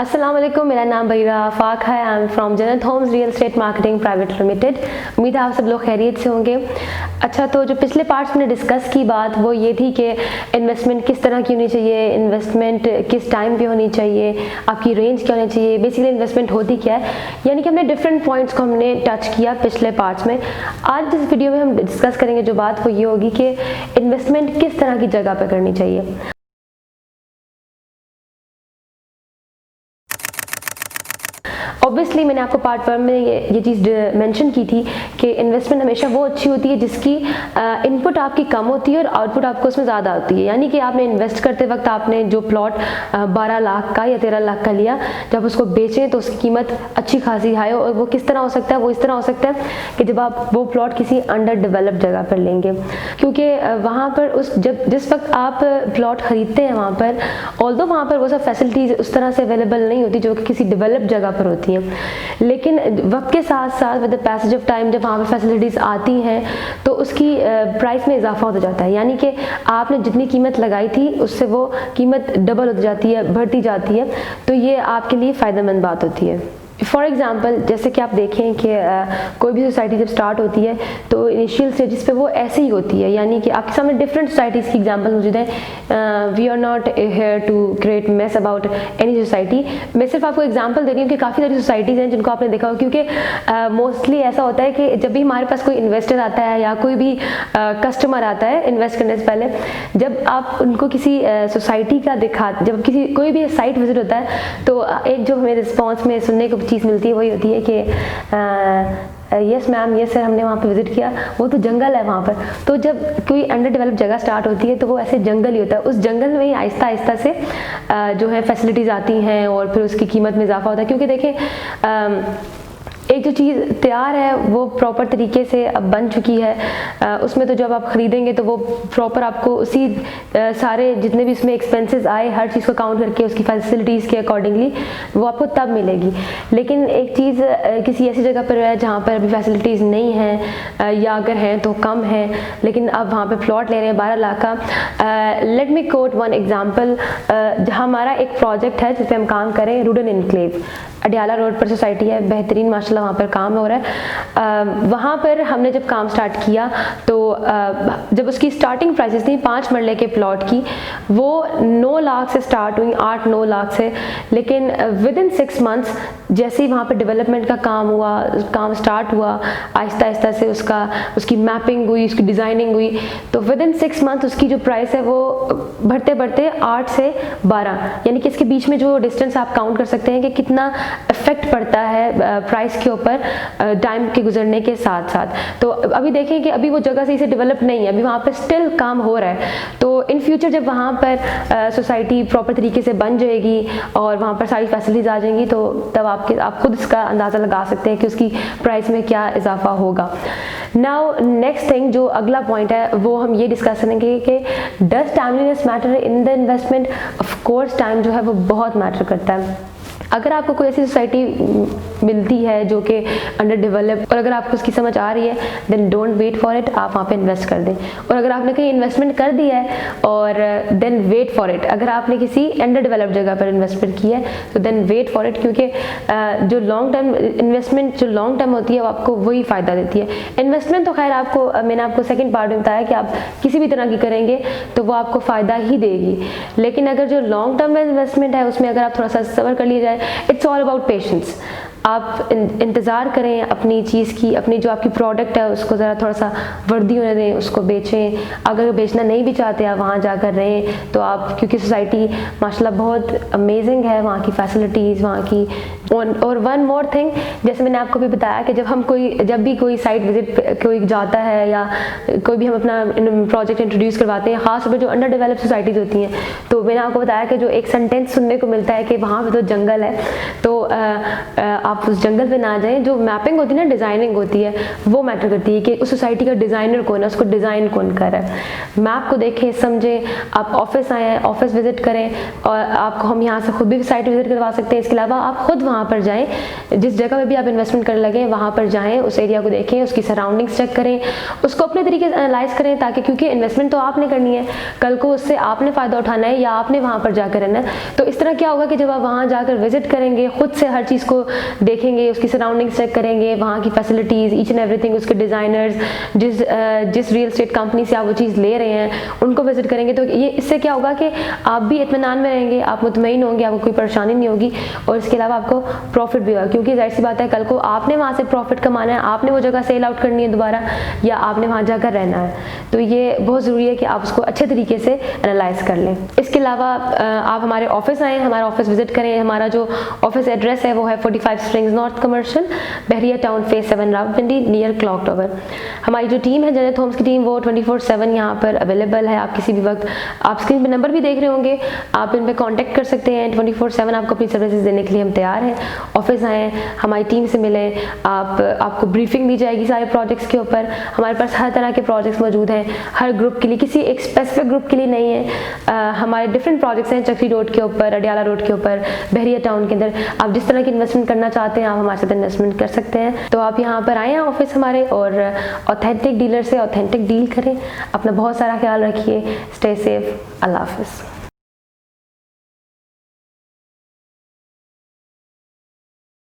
अस्सलाम वालेकुम, मेरा नाम बहीरा आफाक है। I am from Jannat Homes real estate marketing private limited. उम्मीद है आप सब लोग खैरियत से होंगे। अच्छा, तो जो पिछले पार्ट्स में डिस्कस की बात वो ये थी कि इन्वेस्टमेंट किस तरह की होनी चाहिए, इन्वेस्टमेंट किस टाइम पे होनी चाहिए, आपकी रेंज क्या होनी चाहिए, बेसिकली इन्वेस्टमेंट होती क्या है। यानी कि हमने डिफरेंट पॉइंट्स को हमने टच किया पिछले पार्ट्स में। आज जिस वीडियो में हम डिस्कस करेंगे जो बात वो ये होगी कि इन्वेस्टमेंट किस तरह की जगह पर करनी चाहिए। ऑब्वियसली मैंने आपको पार्ट 1 में ये चीज़ मेंशन की थी कि इन्वेस्टमेंट हमेशा वो अच्छी होती है जिसकी इनपुट आपकी कम होती है और आउटपुट आपको उसमें ज़्यादा होती है। यानी कि आपने इन्वेस्ट करते वक्त आपने जो प्लॉट 12 लाख का या 13 लाख का लिया, जब उसको बेचें तो उसकी कीमत अच्छी खासी हाई हो। और वो किस तरह हो सकता है, वो इस तरह हो सकता है कि जब आप वो प्लॉट किसी अंडर डेवलप्ड जगह पर लेंगे, क्योंकि वहाँ पर जिस वक्त आप प्लॉट खरीदते हैं वहाँ पर ऑल्दो वहाँ पर वो सब फैसिलिटीज़ उस तरह से अवेलेबल नहीं होती जो कि किसी डेवलप्ड जगह पर होती हैं। लेकिन वक्त के साथ साथ with the passage of time जब वहाँ पर फैसिलिटीज़ आती हैं तो उसकी प्राइस में इजाफा होता जाता है। यानी कि आपने जितनी कीमत लगाई थी उससे वो कीमत डबल होती जाती है, बढ़ती जाती है। तो ये आपके लिए फ़ायदेमंद बात होती है। फॉर एग्ज़ाम्पल जैसे कि आप देखें कि कोई भी सोसाइटी जब स्टार्ट होती है तो इनिशियल स्टेजेस पे वो ऐसे ही होती है। यानी कि आपके सामने डिफरेंट सोसाइटीज़ की एग्जांपल मौजूद है। We are not here to create mess about any society. मैं सिर्फ आपको एग्जांपल दे रही हूँ कि काफ़ी सारी सोसाइटीज़ हैं जिनको आपने देखा हो, क्योंकि मोस्टली ऐसा होता है कि जब भी हमारे पास कोई इन्वेस्टर आता है या कोई भी कस्टमर आता है इन्वेस्ट करने से पहले, जब आप उनको किसी सोसाइटी का जब कोई भी साइट विजिट होता है तो एक जो हमें रिस्पॉन्स में सुनने को चीज़ मिलती है वही होती है कि यस मैम, यस सर, हमने वहाँ पे विज़िट किया, वो तो जंगल है वहाँ पर। तो जब कोई अंडर डेवलप्ड जगह स्टार्ट होती है तो वो ऐसे जंगल ही होता है। उस जंगल में ही आहिस्ता आहिस्ता से जो है फैसिलिटीज़ आती हैं और फिर उसकी कीमत में इजाफा होता है। क्योंकि देखें, एक जो चीज़ तैयार है वो प्रॉपर तरीके से अब बन चुकी है, उसमें तो जब आप ख़रीदेंगे तो वो प्रॉपर आपको उसी सारे जितने भी उसमें एक्सपेंसेस आए हर चीज़ को काउंट करके उसकी फैसिलिटीज़ के अकॉर्डिंगली वो आपको तब मिलेगी। लेकिन एक चीज़ किसी ऐसी जगह पर है जहाँ पर अभी फैसिलिटीज़ नहीं हैं या अगर हैं तो कम है, लेकिन अब वहाँ पर प्लॉट ले रहे हैं 12 लाख का। Let me quote one example. हमारा एक प्रोजेक्ट है जिस पर हम काम करें, रूडन इनक्लेव, अडियाला रोड पर सोसाइटी है, बेहतरीन माशाल्लाह वहाँ पर काम हो रहा है। वहाँ पर हमने जब काम स्टार्ट किया तो जब उसकी स्टार्टिंग प्राइसेस थी 5 मरले के प्लॉट की, वो 9 लाख से स्टार्ट हुई, 8-9 लाख से। लेकिन विद इन 6 मंथ्स जैसे ही वहाँ पर डेवलपमेंट का काम स्टार्ट हुआ, आहिस्ता आहिस्ता से उसकी मैपिंग हुई, उसकी डिज़ाइनिंग हुई, तो विद इन 6 मंथ उसकी जो प्राइस है वो बढ़ते बढ़ते 8 से 12, यानी कि इसके बीच में जो डिस्टेंस आप काउंट कर सकते हैं कि कितना इफेक्ट पड़ता है प्राइस के ऊपर टाइम के गुजरने के साथ साथ। तो अभी देखें कि अभी वो जगह सही से डेवलप नहीं है, अभी वहाँ पर स्टिल काम हो रहा है। तो इन फ्यूचर जब वहाँ पर सोसाइटी प्रॉपर तरीके से बन जाएगी और वहाँ पर सारी फैसिलिटीज़ आ जाएंगी तो तब आप खुद इसका अंदाज़ा लगा सकते हैं कि उसकी प्राइस में क्या इजाफा होगा। नाउ नेक्स्ट थिंग, जो अगला पॉइंट है वो हम ये डिस्कस करेंगे कि does timeliness matter in the investment. Of course time जो है वो बहुत मैटर करता है। अगर आपको कोई ऐसी सोसाइटी मिलती है जो कि अंडर डेवलप और अगर आपको उसकी समझ आ रही है then don't wait for it, आप वहाँ पे इन्वेस्ट कर दें। और अगर आपने कहीं इन्वेस्टमेंट कर दिया है और देन वेट फॉर इट, अगर आपने किसी अंडर डेवलप्ड जगह पर इन्वेस्टमेंट किया है तो देन वेट फॉर इट, क्योंकि जो लॉन्ग टर्म इन्वेस्टमेंट जो लॉन्ग टर्म होती है वो आपको वही फ़ायदा देती है। इन्वेस्टमेंट तो खैर आपको मैंने आपको सेकेंड पार्ट में बताया कि आप किसी भी तरह की करेंगे तो वो आपको फ़ायदा ही देगी। लेकिन अगर जो लॉन्ग टर्म इन्वेस्टमेंट है उसमें अगर आप थोड़ा सा सब्र कर लिया जाए, इट्स ऑल अबाउट पेशेंस। आप इंतज़ार करें अपनी चीज़ की, अपनी जो आपकी प्रोडक्ट है उसको ज़रा थोड़ा सा वर्दी होने दें, उसको बेचें। अगर बेचना नहीं भी चाहते आप वहाँ जाकर रहें तो आप, क्योंकि सोसाइटी माशाल्लाह बहुत अमेजिंग है, वहाँ की फैसिलिटीज़ वहाँ की। और वन मोर थिंग, जैसे मैंने आपको भी बताया कि जब भी कोई साइट विजिट कोई जाता है या कोई भी हम अपना प्रोजेक्ट इंट्रोड्यूस करवाते हैं, ख़ासतौर पर जो अंडर डेवलप सोसाइटीज़ होती हैं, तो मैंने आपको बताया कि जो एक सेंटेंस सुनने को मिलता है कि वहाँ पर तो जंगल है। तो आप उस जंगल पे ना जाएं। जो मैपिंग होती है ना, डिज़ाइनिंग होती है, वो मैटर करती है कि उस सोसाइटी का डिज़ाइनर कौन है, उसको डिज़ाइन कौन कर रहा है। मैप को देखें, समझें। आप ऑफिस आए हैं, ऑफिस विजिट करें, और आपको हम यहाँ से खुद भी साइट विजिट करवा सकते हैं। इसके अलावा आप खुद वहाँ पर जाएँ, जिस जगह पर भी आप इन्वेस्टमेंट करने लगे वहाँ पर जाएँ, उस एरिया को देखें, उसकी सराउंडिंग्स चेक करें, उसको अपने तरीके से एनालाइज करें, ताकि क्योंकि इन्वेस्टमेंट तो आपने करनी है, कल को उससे आपने फ़ायदा उठाना है या आपने वहाँ पर जाकर रहना है। तो इस तरह क्या होगा कि जब आप वहाँ जाकर विजिट करेंगे, खुद से हर चीज़ को देखेंगे, उसकी सराउंडिंग्स चेक करेंगे, वहाँ की फैसिलिटीज़, ईच एंड एवरीथिंग, उसके डिज़ाइनर्स, जिस रियल एस्टेट कंपनी से आप वो चीज़ ले रहे हैं उनको विजिट करेंगे। तो ये इससे क्या होगा कि आप भी इत्मीनान में रहेंगे, आप मुतमईन होंगे, आपको कोई परेशानी नहीं होगी, और इसके अलावा आपको प्रॉफिट भी होगा, क्योंकि जाहिर सी बात है कल को आपने वहाँ से प्रॉफिट कमाना है, आपने वो जगह सेल आउट करनी है दोबारा, या आपने वहाँ जाकर रहना है। तो ये बहुत ज़रूरी है कि आप उसको अच्छे तरीके से एनालाइज कर लें। इसके अलावा आप हमारे ऑफिस आएँ, हमारा ऑफिस विजिट करें। हमारा जो ऑफिस एड्रेस है वो है 45 Springs North Commercial, Bahria Town, phase 7, Rawalpindi, near clock tower. हमारी जो टीम है जन्नत होम्स की टीम, वो 24/7 यहाँ पर अवेलेबल है। आप किसी भी वक्त, आप स्क्रीन पर नंबर भी देख रहे होंगे, आप इन पर कॉन्टैक्ट कर सकते हैं। 24/7 आपको अपनी सर्विसेज देने के लिए हम तैयार हैं। ऑफिस आएँ, हमारी टीम से मिलें, आपको ब्रीफिंग दी जाएगी सारे प्रोजेक्ट्स के ऊपर। हमारे पास हर तरह के प्रोजेक्ट्स मौजूद हैं, हर ग्रुप के लिए, किसी एक स्पेसिफिक ग्रुप के लिए नहीं है। हमारे डिफरेंट प्रोजेक्ट्स हैं, चक्री रोड के ऊपर, अडियाला रोड के ऊपर, बहरिया टाउन के अंदर। आप जिस तरह की इन्वेस्टमेंट करना चाहते हैं आप हमारे साथ इन्वेस्टमेंट कर सकते हैं। तो आप यहाँ पर आएँ ऑफिस हमारे, और ऑथेंटिक डीलर से ऑथेंटिक डील करें। अपना बहुत सारा ख्याल रखिए। Stay safe. अल्लाह हाफिज़।